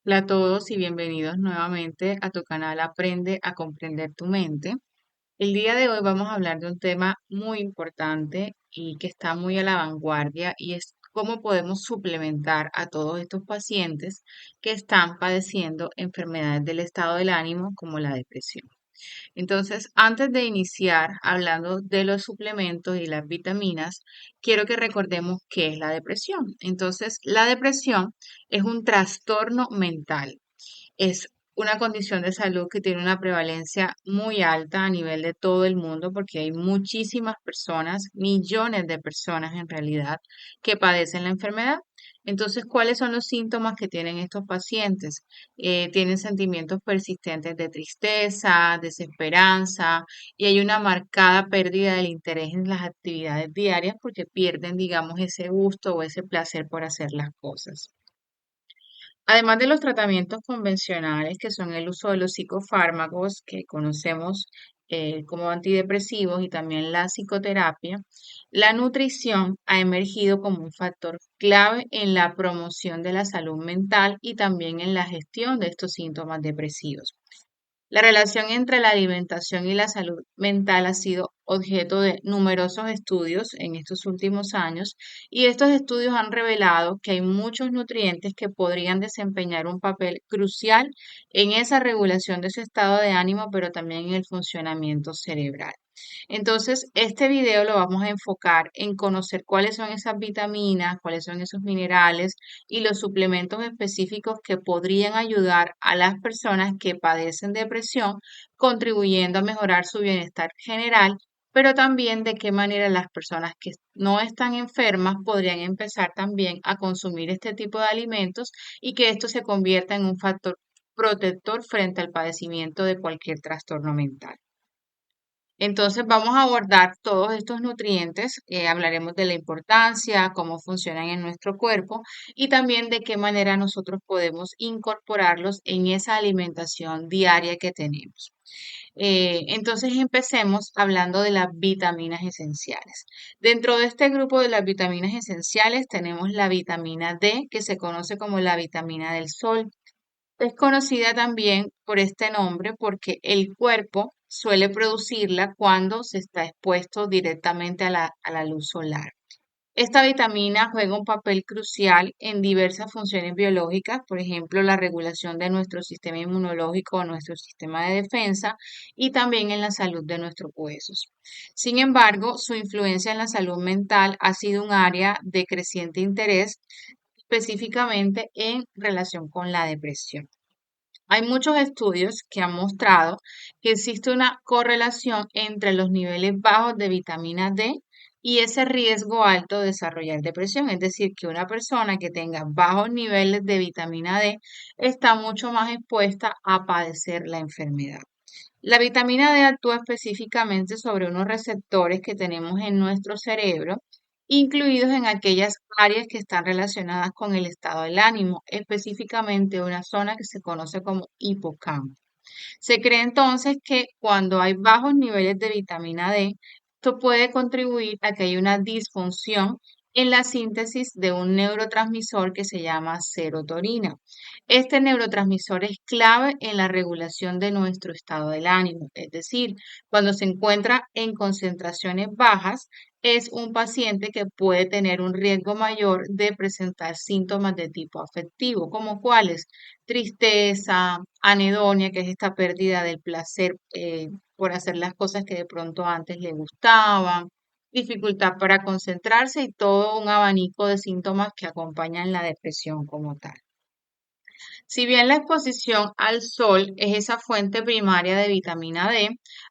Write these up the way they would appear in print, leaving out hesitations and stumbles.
Hola a todos y bienvenidos nuevamente a tu canal Aprende a comprender tu mente. El día de hoy vamos a hablar de un tema muy importante y que está muy a la vanguardia y es cómo podemos suplementar a todos estos pacientes que están padeciendo enfermedades del estado del ánimo como la depresión. Entonces, antes de iniciar hablando de los suplementos y las vitaminas, quiero que recordemos qué es la depresión. Entonces, la depresión es un trastorno mental, es una condición de salud que tiene una prevalencia muy alta a nivel de todo el mundo porque hay muchísimas personas, millones de personas en realidad, que padecen la enfermedad. Entonces, ¿cuáles son los síntomas que tienen estos pacientes? Tienen sentimientos persistentes de tristeza, desesperanza y hay una marcada pérdida del interés en las actividades diarias porque pierden, digamos, ese gusto o ese placer por hacer las cosas. Además de los tratamientos convencionales, que son el uso de los psicofármacos que conocemos como antidepresivos y también la psicoterapia, la nutrición ha emergido como un factor clave en la promoción de la salud mental y también en la gestión de estos síntomas depresivos. La relación entre la alimentación y la salud mental ha sido objeto de numerosos estudios en estos últimos años y estos estudios han revelado que hay muchos nutrientes que podrían desempeñar un papel crucial en esa regulación de ese estado de ánimo, pero también en el funcionamiento cerebral. Entonces, este video lo vamos a enfocar en conocer cuáles son esas vitaminas, cuáles son esos minerales y los suplementos específicos que podrían ayudar a las personas que padecen depresión, contribuyendo a mejorar su bienestar general, pero también de qué manera las personas que no están enfermas podrían empezar también a consumir este tipo de alimentos y que esto se convierta en un factor protector frente al padecimiento de cualquier trastorno mental. Entonces vamos a abordar todos estos nutrientes, hablaremos de la importancia, cómo funcionan en nuestro cuerpo y también de qué manera nosotros podemos incorporarlos en esa alimentación diaria que tenemos. Entonces empecemos hablando de las vitaminas esenciales. Dentro de este grupo de las vitaminas esenciales tenemos la vitamina D, que se conoce como la vitamina del sol. Es conocida también por este nombre porque el cuerpo suele producirla cuando se está expuesto directamente a la luz solar. Esta vitamina juega un papel crucial en diversas funciones biológicas, por ejemplo, la regulación de nuestro sistema inmunológico o nuestro sistema de defensa y también en la salud de nuestros huesos. Sin embargo, su influencia en la salud mental ha sido un área de creciente interés, específicamente en relación con la depresión. Hay muchos estudios que han mostrado que existe una correlación entre los niveles bajos de vitamina D y ese riesgo alto de desarrollar depresión. Es decir, que una persona que tenga bajos niveles de vitamina D está mucho más expuesta a padecer la enfermedad. La vitamina D actúa específicamente sobre unos receptores que tenemos en nuestro cerebro, incluidos en aquellas áreas que están relacionadas con el estado del ánimo, específicamente una zona que se conoce como hipocampo. Se cree entonces que cuando hay bajos niveles de vitamina D, esto puede contribuir a que haya una disfunción en la síntesis de un neurotransmisor que se llama serotonina. Este neurotransmisor es clave en la regulación de nuestro estado del ánimo, es decir, cuando se encuentra en concentraciones bajas, es un paciente que puede tener un riesgo mayor de presentar síntomas de tipo afectivo, como cuáles: tristeza, anedonia, que es esta pérdida del placer por hacer las cosas que de pronto antes le gustaban, dificultad para concentrarse y todo un abanico de síntomas que acompañan la depresión como tal. Si bien la exposición al sol es esa fuente primaria de vitamina D,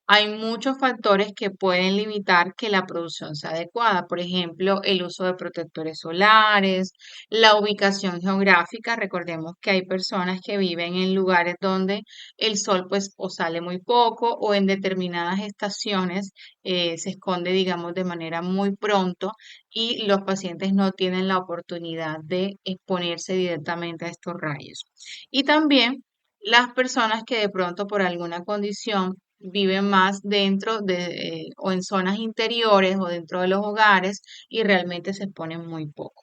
hay muchos factores que pueden limitar que la producción sea adecuada. Por ejemplo, el uso de protectores solares, la ubicación geográfica. Recordemos que hay personas que viven en lugares donde el sol pues o sale muy poco o en determinadas estaciones se esconde, digamos, de manera muy pronto y los pacientes no tienen la oportunidad de exponerse directamente a estos rayos. Y también las personas que de pronto por alguna condición viven más dentro de o en zonas interiores o dentro de los hogares y realmente se exponen muy poco.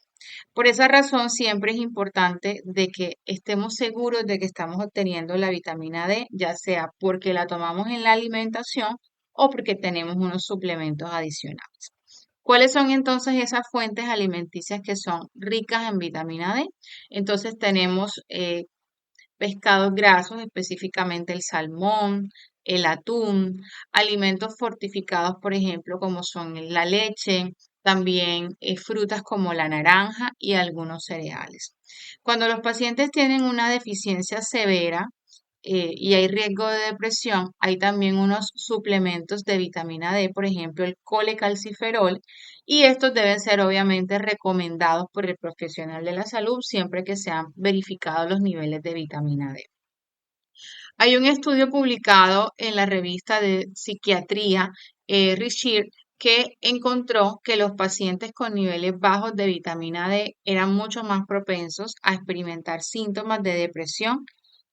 Por esa razón, siempre es importante de que estemos seguros de que estamos obteniendo la vitamina D, ya sea porque la tomamos en la alimentación o porque tenemos unos suplementos adicionales. ¿Cuáles son entonces esas fuentes alimenticias que son ricas en vitamina D? Entonces tenemos pescados grasos, específicamente el salmón, el atún, alimentos fortificados, por ejemplo, como son la leche, también frutas como la naranja y algunos cereales. Cuando los pacientes tienen una deficiencia severa, y hay riesgo de depresión, hay también unos suplementos de vitamina D, por ejemplo, el colecalciferol, y estos deben ser obviamente recomendados por el profesional de la salud siempre que sean verificados los niveles de vitamina D. Hay un estudio publicado en la revista de psiquiatría, Richir, que encontró que los pacientes con niveles bajos de vitamina D eran mucho más propensos a experimentar síntomas de depresión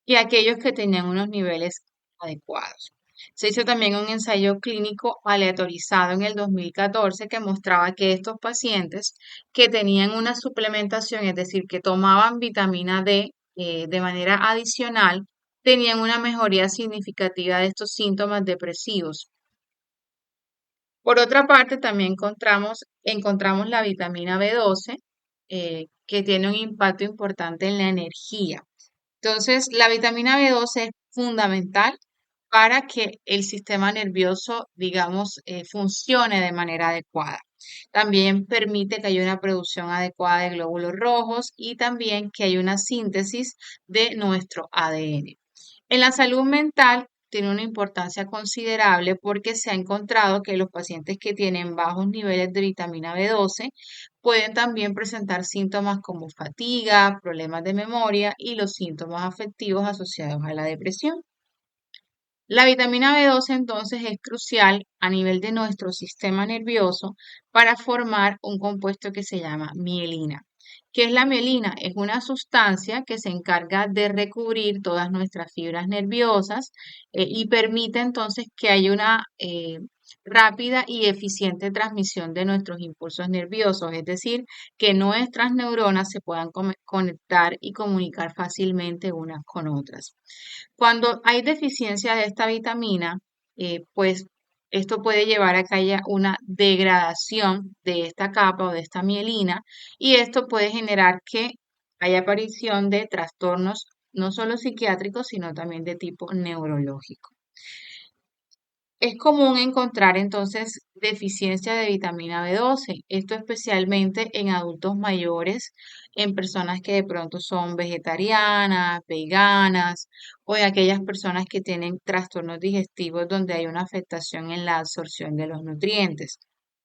y aquellos que tenían unos niveles adecuados. Se hizo también un ensayo clínico aleatorizado en el 2014 que mostraba que estos pacientes que tenían una suplementación, es decir, que tomaban vitamina D de manera adicional, tenían una mejoría significativa de estos síntomas depresivos. Por otra parte, también encontramos la vitamina B12, que tiene un impacto importante en la energía. Entonces, la vitamina B12 es fundamental para que el sistema nervioso, digamos, funcione de manera adecuada. También permite que haya una producción adecuada de glóbulos rojos y también que haya una síntesis de nuestro ADN. En la salud mental tiene una importancia considerable porque se ha encontrado que los pacientes que tienen bajos niveles de vitamina B12 pueden también presentar síntomas como fatiga, problemas de memoria y los síntomas afectivos asociados a la depresión. La vitamina B12 entonces es crucial a nivel de nuestro sistema nervioso para formar un compuesto que se llama mielina. ¿Qué es la mielina? Es una sustancia que se encarga de recubrir todas nuestras fibras nerviosas y permite entonces que haya una rápida y eficiente transmisión de nuestros impulsos nerviosos, es decir, que nuestras neuronas se puedan conectar y comunicar fácilmente unas con otras. Cuando hay deficiencia de esta vitamina, pues esto puede llevar a que haya una degradación de esta capa o de esta mielina y esto puede generar que haya aparición de trastornos no solo psiquiátricos, sino también de tipo neurológico. Es común encontrar entonces deficiencia de vitamina B12, esto especialmente en adultos mayores, en personas que de pronto son vegetarianas, veganas o en aquellas personas que tienen trastornos digestivos donde hay una afectación en la absorción de los nutrientes.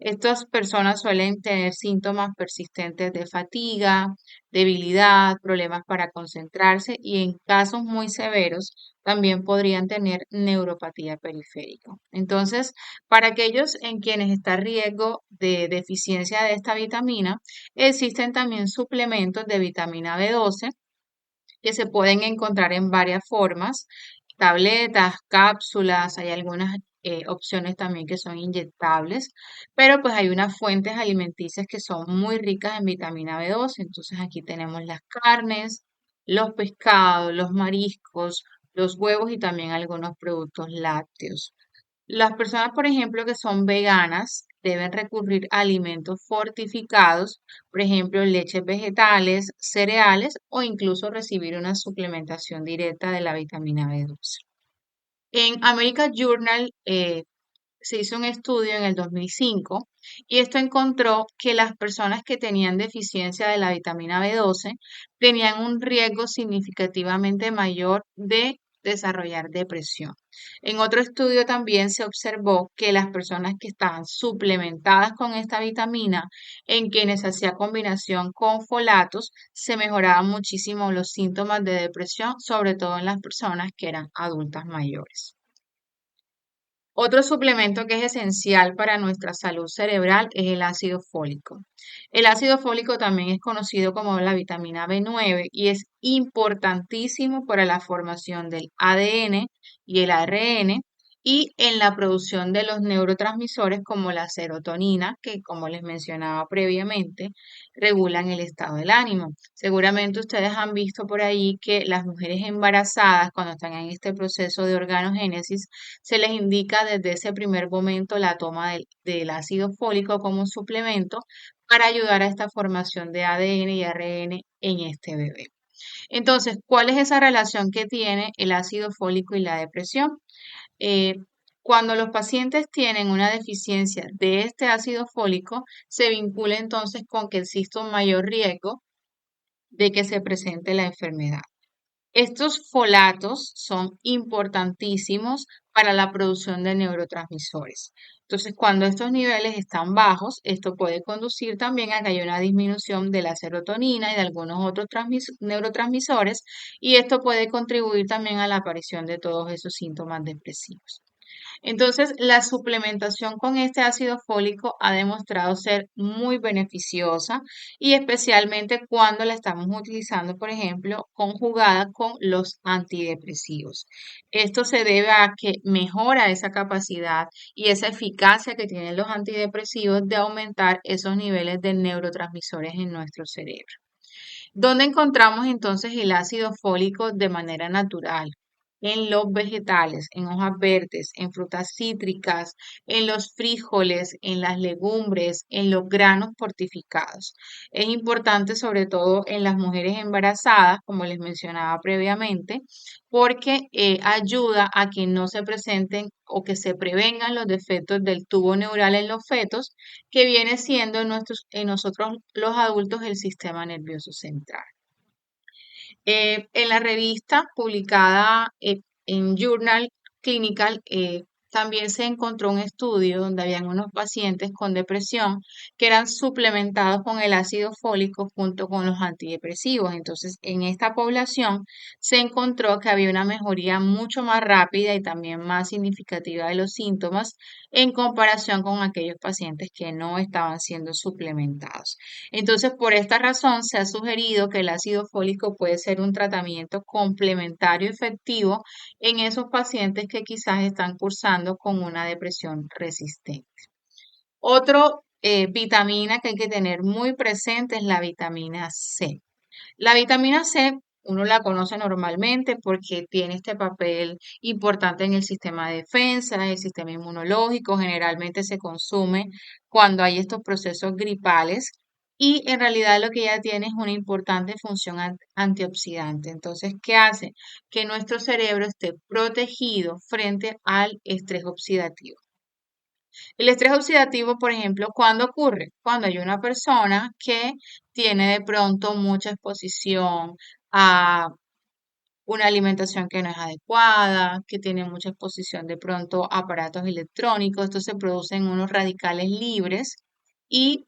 Estas personas suelen tener síntomas persistentes de fatiga, debilidad, problemas para concentrarse y en casos muy severos también podrían tener neuropatía periférica. Entonces, para aquellos en quienes está riesgo de deficiencia de esta vitamina, existen también suplementos de vitamina B12 que se pueden encontrar en varias formas, tabletas, cápsulas, hay algunas opciones también que son inyectables, pero pues hay unas fuentes alimenticias que son muy ricas en vitamina B12. Entonces aquí tenemos las carnes, los pescados, los mariscos, los huevos y también algunos productos lácteos. Las personas, por ejemplo, que son veganas, deben recurrir a alimentos fortificados, por ejemplo, leches vegetales, cereales o incluso recibir una suplementación directa de la vitamina B12. En American Journal se hizo un estudio en el 2005 y esto encontró que las personas que tenían deficiencia de la vitamina B12 tenían un riesgo significativamente mayor de desarrollar depresión. En otro estudio también se observó que las personas que estaban suplementadas con esta vitamina, en quienes hacía combinación con folatos, se mejoraban muchísimo los síntomas de depresión, sobre todo en las personas que eran adultas mayores. Otro suplemento que es esencial para nuestra salud cerebral es el ácido fólico. El ácido fólico también es conocido como la vitamina B9 y es importantísimo para la formación del ADN y el ARN y en la producción de los neurotransmisores como la serotonina, que como les mencionaba previamente, regulan el estado del ánimo. Seguramente ustedes han visto por ahí que las mujeres embarazadas, cuando están en este proceso de organogénesis, se les indica desde ese primer momento la toma del ácido fólico como un suplemento para ayudar a esta formación de ADN y ARN en este bebé. Entonces, ¿cuál es esa relación que tiene el ácido fólico y la depresión? Eh, Cuando los pacientes tienen una deficiencia de este ácido fólico, se vincula entonces con que existe un mayor riesgo de que se presente la enfermedad. Estos folatos son importantísimos para la producción de neurotransmisores. Entonces, cuando estos niveles están bajos, esto puede conducir también a que haya una disminución de la serotonina y de algunos otros neurotransmisores, y esto puede contribuir también a la aparición de todos esos síntomas depresivos. Entonces, la suplementación con este ácido fólico ha demostrado ser muy beneficiosa y especialmente cuando la estamos utilizando, por ejemplo, conjugada con los antidepresivos. Esto se debe a que mejora esa capacidad y esa eficacia que tienen los antidepresivos de aumentar esos niveles de neurotransmisores en nuestro cerebro. ¿Dónde encontramos entonces el ácido fólico de manera natural? En los vegetales, en hojas verdes, en frutas cítricas, en los frijoles, en las legumbres, en los granos fortificados. Es importante sobre todo en las mujeres embarazadas, como les mencionaba previamente, porque ayuda a que no se presenten o que se prevengan los defectos del tubo neural en los fetos, que viene siendo en nosotros los adultos el sistema nervioso central. En la revista publicada en Journal Clinical, también se encontró un estudio donde habían unos pacientes con depresión que eran suplementados con el ácido fólico junto con los antidepresivos. Entonces, en esta población se encontró que había una mejoría mucho más rápida y también más significativa de los síntomas en comparación con aquellos pacientes que no estaban siendo suplementados. Entonces, por esta razón, se ha sugerido que el ácido fólico puede ser un tratamiento complementario efectivo en esos pacientes que quizás están cursando con una depresión resistente. Otro vitamina que hay que tener muy presente es la vitamina C. La vitamina C, uno la conoce normalmente porque tiene este papel importante en el sistema de defensa, el sistema inmunológico, generalmente se consume cuando hay estos procesos gripales y en realidad lo que ella tiene es una importante función antioxidante. Entonces, ¿qué hace? Que nuestro cerebro esté protegido frente al estrés oxidativo. El estrés oxidativo, por ejemplo, ¿cuándo ocurre? Cuando hay una persona que tiene de pronto mucha exposición a una alimentación que no es adecuada, que tiene mucha exposición de pronto a aparatos electrónicos, esto se producen unos radicales libres y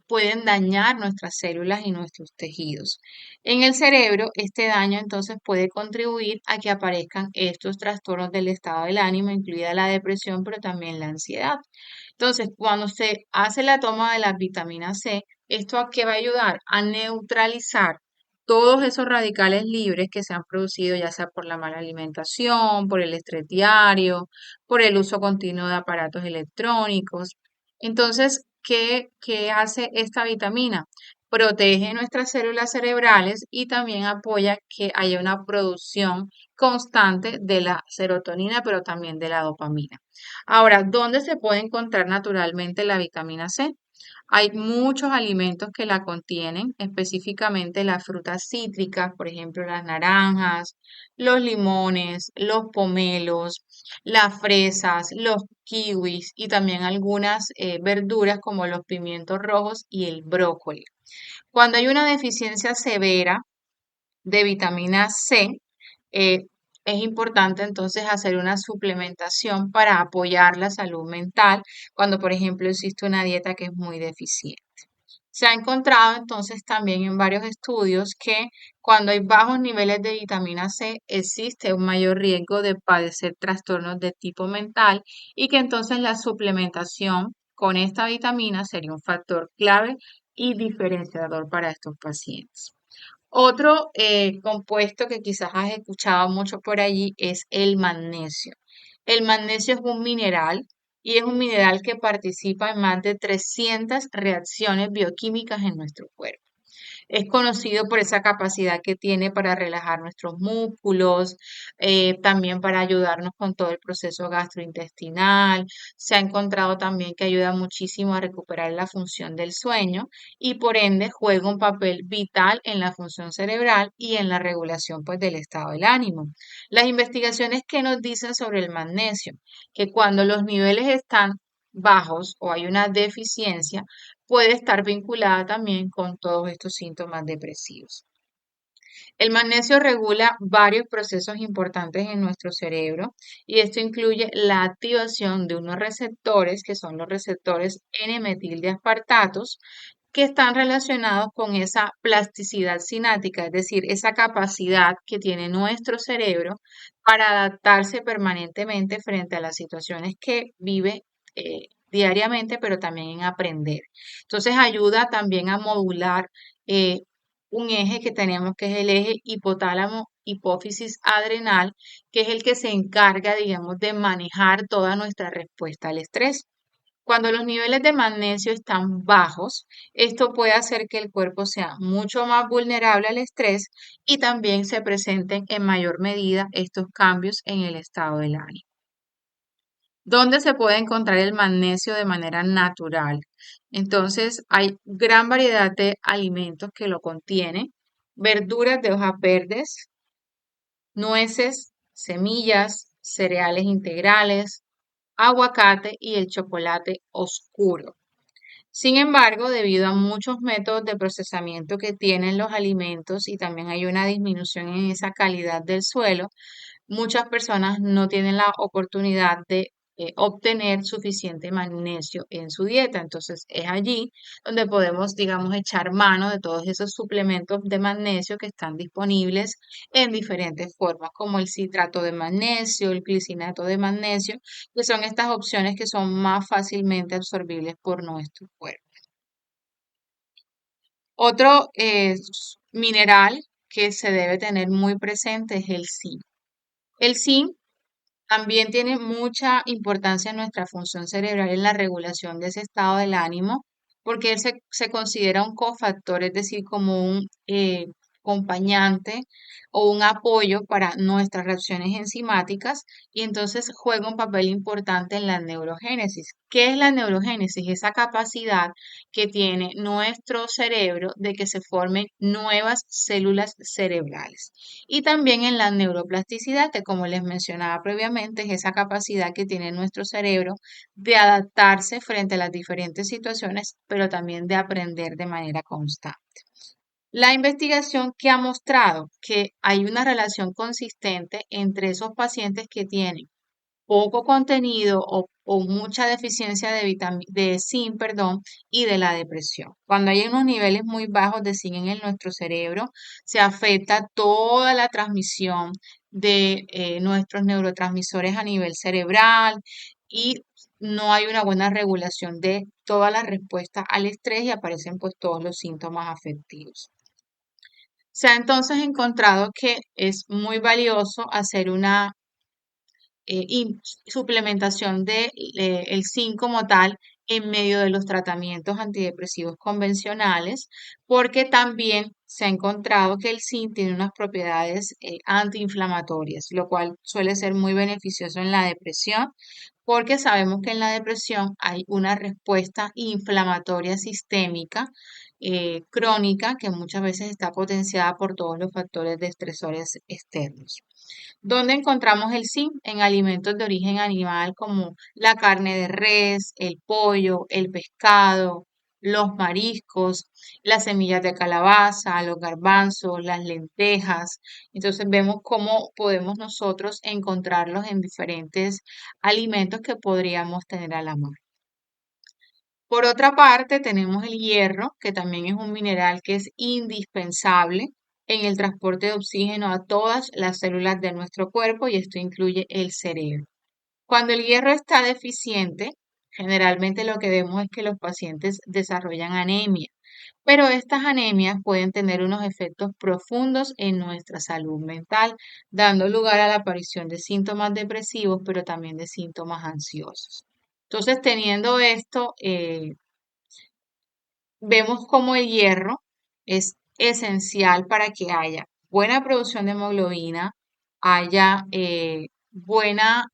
pueden dañar nuestras células y nuestros tejidos. En el cerebro, este daño entonces puede contribuir a que aparezcan estos trastornos del estado del ánimo, incluida la depresión, pero también la ansiedad. Entonces, cuando se hace la toma de la vitamina C, ¿esto a qué va a ayudar? A neutralizar todos esos radicales libres que se han producido, ya sea por la mala alimentación, por el estrés diario, por el uso continuo de aparatos electrónicos. Entonces, ¿qué hace esta vitamina? Protege nuestras células cerebrales y también apoya que haya una producción constante de la serotonina, pero también de la dopamina. Ahora, ¿dónde se puede encontrar naturalmente la vitamina C? Hay muchos alimentos que la contienen, específicamente las frutas cítricas, por ejemplo, las naranjas, los limones, los pomelos, las fresas, los kiwis y también algunas verduras como los pimientos rojos y el brócoli. Cuando hay una deficiencia severa de vitamina C, eh, es importante entonces hacer una suplementación para apoyar la salud mental cuando, por ejemplo, existe una dieta que es muy deficiente. Se ha encontrado entonces también en varios estudios que cuando hay bajos niveles de vitamina C existe un mayor riesgo de padecer trastornos de tipo mental y que entonces la suplementación con esta vitamina sería un factor clave y diferenciador para estos pacientes. Otro compuesto que quizás has escuchado mucho por allí es el magnesio. El magnesio es un mineral y es un mineral que participa en más de 300 reacciones bioquímicas en nuestro cuerpo. Es conocido por esa capacidad que tiene para relajar nuestros músculos, también para ayudarnos con todo el proceso gastrointestinal. Se ha encontrado también que ayuda muchísimo a recuperar la función del sueño y por ende juega un papel vital en la función cerebral y en la regulación pues del estado del ánimo. Las investigaciones que nos dicen sobre el magnesio, que cuando los niveles están bajos o hay una deficiencia, puede estar vinculada también con todos estos síntomas depresivos. El magnesio regula varios procesos importantes en nuestro cerebro y esto incluye la activación de unos receptores que son los receptores N-metil de aspartatos que están relacionados con esa plasticidad sináptica, es decir, esa capacidad que tiene nuestro cerebro para adaptarse permanentemente frente a las situaciones que vive diariamente, pero también en aprender. Entonces ayuda también a modular eh, un eje que tenemos que es el eje hipotálamo hipófisis adrenal, que es el que se encarga, digamos, de manejar toda nuestra respuesta al estrés. Cuando los niveles de magnesio están bajos, esto puede hacer que el cuerpo sea mucho más vulnerable al estrés y también se presenten en mayor medida estos cambios en el estado del ánimo. ¿Dónde se puede encontrar el magnesio de manera natural? Entonces, hay gran variedad de alimentos que lo contienen, verduras de hojas verdes, nueces, semillas, cereales integrales, aguacate y el chocolate oscuro. Sin embargo, debido a muchos métodos de procesamiento que tienen los alimentos y también hay una disminución en esa calidad del suelo, muchas personas no tienen la oportunidad de obtener suficiente magnesio en su dieta. Entonces es allí donde podemos, digamos, echar mano de todos esos suplementos de magnesio que están disponibles en diferentes formas, como el citrato de magnesio, el glicinato de magnesio, que son estas opciones que son más fácilmente absorbibles por nuestro cuerpo. Otro mineral que se debe tener muy presente es el zinc. El zinc también tiene mucha importancia en nuestra función cerebral en la regulación de ese estado del ánimo, porque él se considera un cofactor, es decir, como un acompañante o un apoyo para nuestras reacciones enzimáticas y entonces juega un papel importante en la neurogénesis. ¿Qué es la neurogénesis? Esa capacidad que tiene nuestro cerebro de que se formen nuevas células cerebrales. Y también en la neuroplasticidad, que como les mencionaba previamente, es esa capacidad que tiene nuestro cerebro de adaptarse frente a las diferentes situaciones, pero también de aprender de manera constante. La investigación que ha mostrado que hay una relación consistente entre esos pacientes que tienen poco contenido o mucha deficiencia de zinc, perdón, y de la depresión. Cuando hay unos niveles muy bajos de zinc en nuestro cerebro, se afecta toda la transmisión de nuestros neurotransmisores a nivel cerebral y no hay una buena regulación de toda la respuesta al estrés y aparecen pues todos los síntomas afectivos. Se ha entonces encontrado que es muy valioso hacer una suplementación de el zinc como tal en medio de los tratamientos antidepresivos convencionales, porque también se ha encontrado que el zinc tiene unas propiedades antiinflamatorias, lo cual suele ser muy beneficioso en la depresión, porque sabemos que en la depresión hay una respuesta inflamatoria sistémica crónica que muchas veces está potenciada por todos los factores de estresores externos. ¿Dónde encontramos el zinc? En alimentos de origen animal como la carne de res, el pollo, el pescado, los mariscos, las semillas de calabaza, los garbanzos, las lentejas. Entonces vemos cómo podemos nosotros encontrarlos en diferentes alimentos que podríamos tener a la mano. Por otra parte, tenemos el hierro, que también es un mineral que es indispensable en el transporte de oxígeno a todas las células de nuestro cuerpo y esto incluye el cerebro. Cuando el hierro está deficiente, generalmente lo que vemos es que los pacientes desarrollan anemia, Pero estas anemias pueden tener unos efectos profundos en nuestra salud mental, dando lugar a la aparición de síntomas depresivos, pero también de síntomas ansiosos. Entonces, teniendo esto, vemos cómo el hierro es esencial para que haya buena producción de hemoglobina, haya buena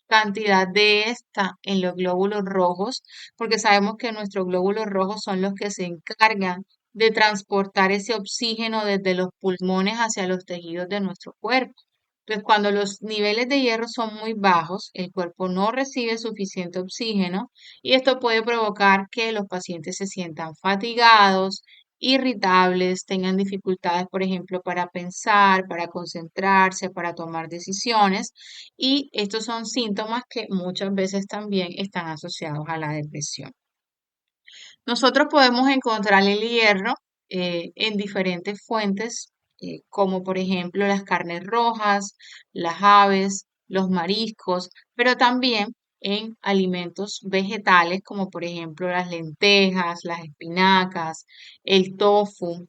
cantidad de esta en los glóbulos rojos, porque sabemos que nuestros glóbulos rojos son los que se encargan de transportar ese oxígeno desde los pulmones hacia los tejidos de nuestro cuerpo. Entonces, cuando los niveles de hierro son muy bajos, el cuerpo no recibe suficiente oxígeno y esto puede provocar que los pacientes se sientan fatigados, irritables, tengan dificultades, por ejemplo, para pensar, para concentrarse, para tomar decisiones y estos son síntomas que muchas veces también están asociados a la depresión. Nosotros podemos encontrar el hierro en diferentes fuentes, como por ejemplo las carnes rojas, las aves, los mariscos, pero también en alimentos vegetales, como por ejemplo las lentejas, las espinacas, el tofu.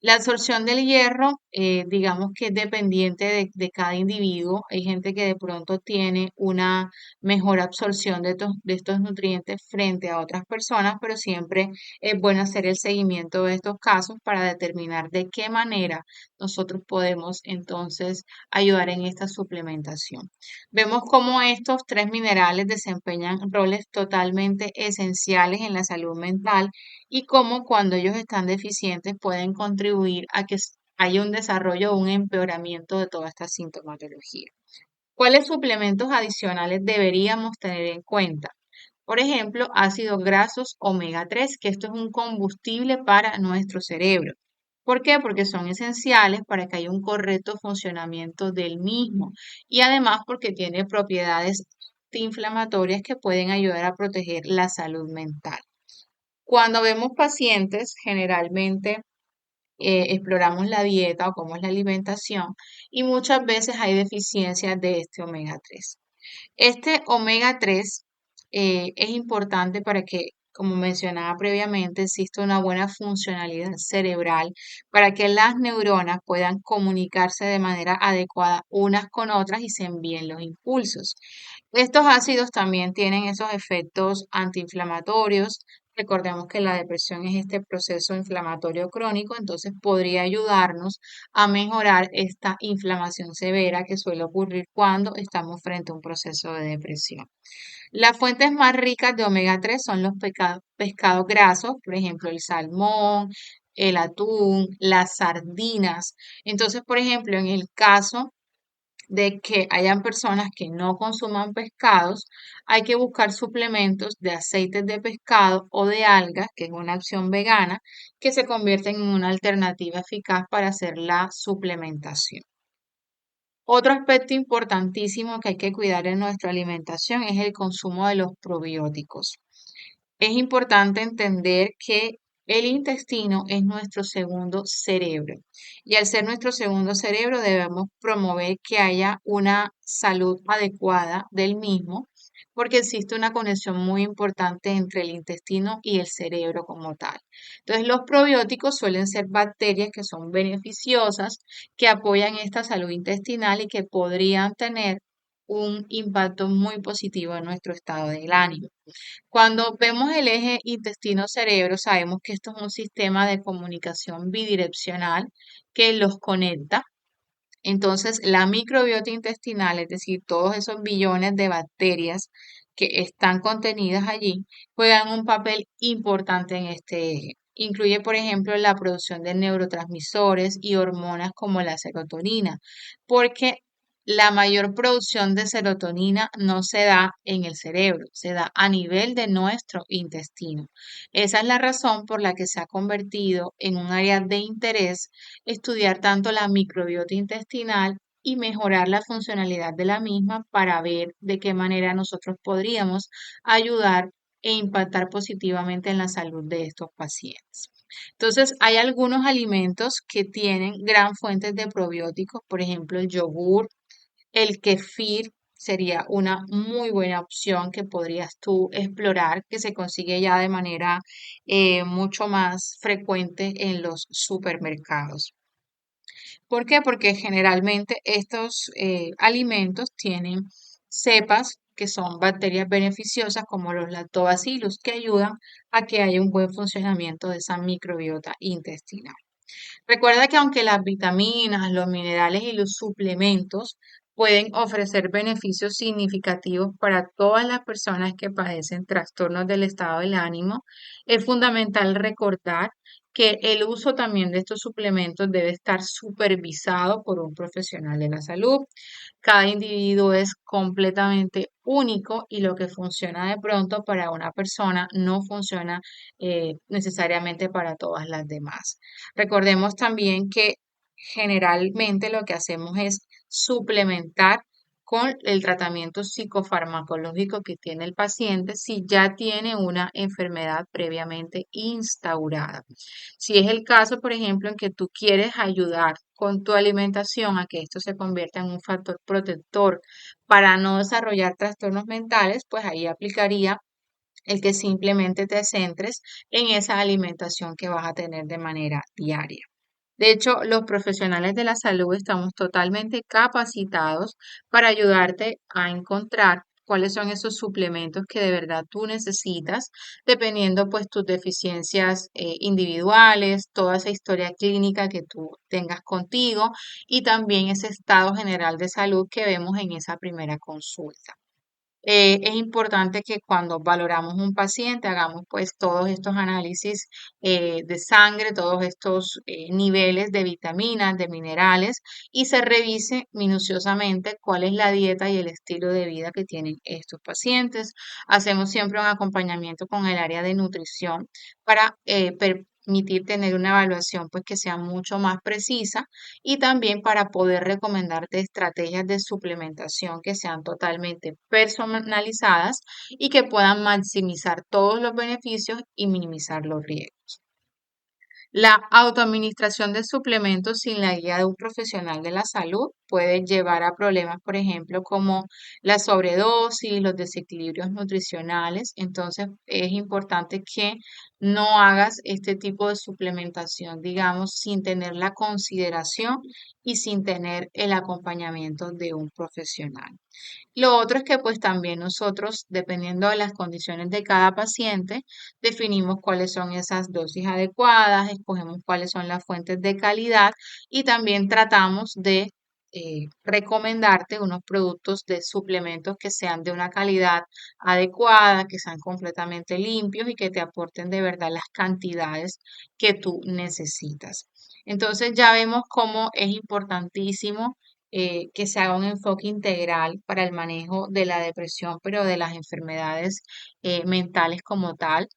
La absorción del hierro, digamos que es dependiente de cada individuo. Hay gente que de pronto tiene una mejor absorción de estos nutrientes frente a otras personas, pero siempre es bueno hacer el seguimiento de estos casos para determinar de qué manera nosotros podemos entonces ayudar en esta suplementación. Vemos cómo estos tres minerales desempeñan roles totalmente esenciales en la salud mental y cómo cuando ellos están deficientes pueden contribuir a que haya un desarrollo o un empeoramiento de toda esta sintomatología. ¿Cuáles suplementos adicionales deberíamos tener en cuenta? Por ejemplo, ácidos grasos omega 3, que esto es un combustible para nuestro cerebro. ¿Por qué? Porque son esenciales para que haya un correcto funcionamiento del mismo y además porque tiene propiedades antiinflamatorias que pueden ayudar a proteger la salud mental. Cuando vemos pacientes, generalmente exploramos la dieta o cómo es la alimentación y muchas veces hay deficiencias de este omega 3. Este omega 3 es importante para que, como mencionaba previamente, exista una buena funcionalidad cerebral para que las neuronas puedan comunicarse de manera adecuada unas con otras y se envíen los impulsos. Estos ácidos también tienen esos efectos antiinflamatorios. Recordemos que la depresión es este proceso inflamatorio crónico, entonces podría ayudarnos a mejorar esta inflamación severa que suele ocurrir cuando estamos frente a un proceso de depresión. Las fuentes más ricas de omega 3 son los pescados grasos, por ejemplo, el salmón, el atún, las sardinas. Entonces, por ejemplo, en el caso de que hayan personas que no consuman pescados, hay que buscar suplementos de aceites de pescado o de algas, que es una opción vegana, que se convierten en una alternativa eficaz para hacer la suplementación. Otro aspecto importantísimo que hay que cuidar en nuestra alimentación es el consumo de los probióticos. Es importante entender que el intestino es nuestro segundo cerebro y al ser nuestro segundo cerebro debemos promover que haya una salud adecuada del mismo porque existe una conexión muy importante entre el intestino y el cerebro como tal. Entonces los probióticos suelen ser bacterias que son beneficiosas, que apoyan esta salud intestinal y que podrían tener un impacto muy positivo en nuestro estado del ánimo. Cuando vemos el eje intestino-cerebro, sabemos que esto es un sistema de comunicación bidireccional que los conecta. Entonces, la microbiota intestinal, es decir, todos esos billones de bacterias que están contenidas allí, juegan un papel importante en este eje. Incluye, por ejemplo, la producción de neurotransmisores y hormonas como la serotonina, porque la mayor producción de serotonina no se da en el cerebro, se da a nivel de nuestro intestino. Esa es la razón por la que se ha convertido en un área de interés estudiar tanto la microbiota intestinal y mejorar la funcionalidad de la misma para ver de qué manera nosotros podríamos ayudar e impactar positivamente en la salud de estos pacientes. Entonces, hay algunos alimentos que tienen gran fuentes de probióticos, por ejemplo, el yogur, el kefir, sería una muy buena opción que podrías tú explorar, que se consigue ya de manera mucho más frecuente en los supermercados. ¿Por qué? Porque generalmente estos alimentos tienen cepas que son bacterias beneficiosas como los lactobacillus que ayudan a que haya un buen funcionamiento de esa microbiota intestinal. Recuerda que aunque las vitaminas, los minerales y los suplementos pueden ofrecer beneficios significativos para todas las personas que padecen trastornos del estado del ánimo, es fundamental recordar que el uso también de estos suplementos debe estar supervisado por un profesional de la salud. Cada individuo es completamente único y lo que funciona de pronto para una persona no funciona necesariamente para todas las demás. Recordemos también que generalmente lo que hacemos es suplementar con el tratamiento psicofarmacológico que tiene el paciente si ya tiene una enfermedad previamente instaurada. Si es el caso, por ejemplo, en que tú quieres ayudar con tu alimentación a que esto se convierta en un factor protector para no desarrollar trastornos mentales, pues ahí aplicaría el que simplemente te centres en esa alimentación que vas a tener de manera diaria. De hecho, los profesionales de la salud estamos totalmente capacitados para ayudarte a encontrar cuáles son esos suplementos que de verdad tú necesitas, dependiendo pues tus deficiencias individuales, toda esa historia clínica que tú tengas contigo y también ese estado general de salud que vemos en esa primera consulta. Es importante que cuando valoramos un paciente hagamos pues todos estos análisis de sangre, todos estos niveles de vitaminas, de minerales y se revise minuciosamente cuál es la dieta y el estilo de vida que tienen estos pacientes. Hacemos siempre un acompañamiento con el área de nutrición para permitir tener una evaluación pues que sea mucho más precisa y también para poder recomendarte estrategias de suplementación que sean totalmente personalizadas y que puedan maximizar todos los beneficios y minimizar los riesgos. La autoadministración de suplementos sin la guía de un profesional de la salud puede llevar a problemas, por ejemplo, como la sobredosis, los desequilibrios nutricionales. Entonces, es importante que no hagas este tipo de suplementación, digamos, sin tener la consideración y sin tener el acompañamiento de un profesional. Lo otro es que pues también nosotros, dependiendo de las condiciones de cada paciente, definimos cuáles son esas dosis adecuadas, escogemos cuáles son las fuentes de calidad y también tratamos de recomendarte unos productos de suplementos que sean de una calidad adecuada, que sean completamente limpios y que te aporten de verdad las cantidades que tú necesitas. Entonces ya vemos cómo es importantísimo que se haga un enfoque integral para el manejo de la depresión, pero de las enfermedades mentales como tal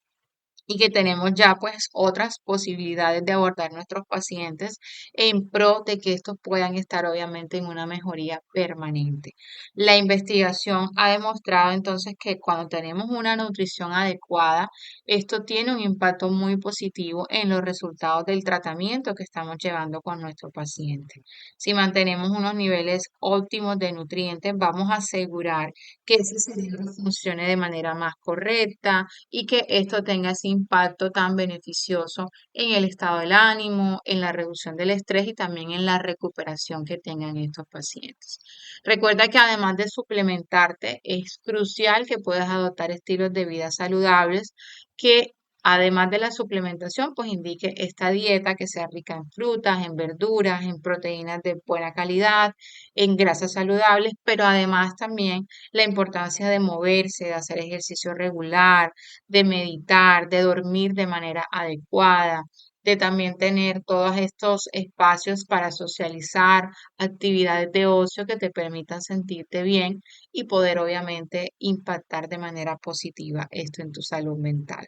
y que tenemos ya pues otras posibilidades de abordar nuestros pacientes en pro de que estos puedan estar obviamente en una mejoría permanente. La investigación ha demostrado entonces que cuando tenemos una nutrición adecuada, esto tiene un impacto muy positivo en los resultados del tratamiento que estamos llevando con nuestro paciente. Si mantenemos unos niveles óptimos de nutrientes, vamos a asegurar que ese cerebro funcione de manera más correcta y que esto tenga ese impacto tan beneficioso en el estado del ánimo, en la reducción del estrés y también en la recuperación que tengan estos pacientes. Recuerda que además de suplementarte, es crucial que puedas adoptar estilos de vida saludables que además de la suplementación, pues indique esta dieta que sea rica en frutas, en verduras, en proteínas de buena calidad, en grasas saludables, pero además también la importancia de moverse, de hacer ejercicio regular, de meditar, de dormir de manera adecuada, de también tener todos estos espacios para socializar, actividades de ocio que te permitan sentirte bien y poder obviamente impactar de manera positiva esto en tu salud mental.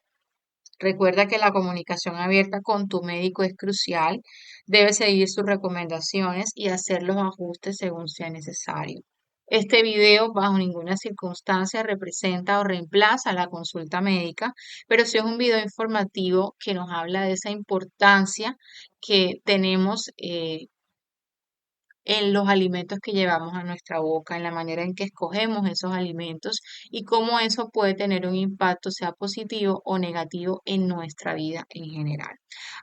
Recuerda que la comunicación abierta con tu médico es crucial. Debes seguir sus recomendaciones y hacer los ajustes según sea necesario. Este video bajo ninguna circunstancia representa o reemplaza la consulta médica, pero sí es un video informativo que nos habla de esa importancia que tenemos en los alimentos que llevamos a nuestra boca, en la manera en que escogemos esos alimentos y cómo eso puede tener un impacto, sea positivo o negativo, en nuestra vida en general.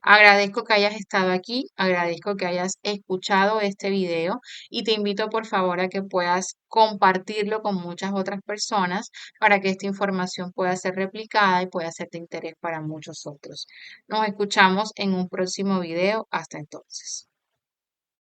Agradezco que hayas estado aquí, agradezco que hayas escuchado este video y te invito por favor a que puedas compartirlo con muchas otras personas para que esta información pueda ser replicada y pueda ser de interés para muchos otros. Nos escuchamos en un próximo video. Hasta entonces.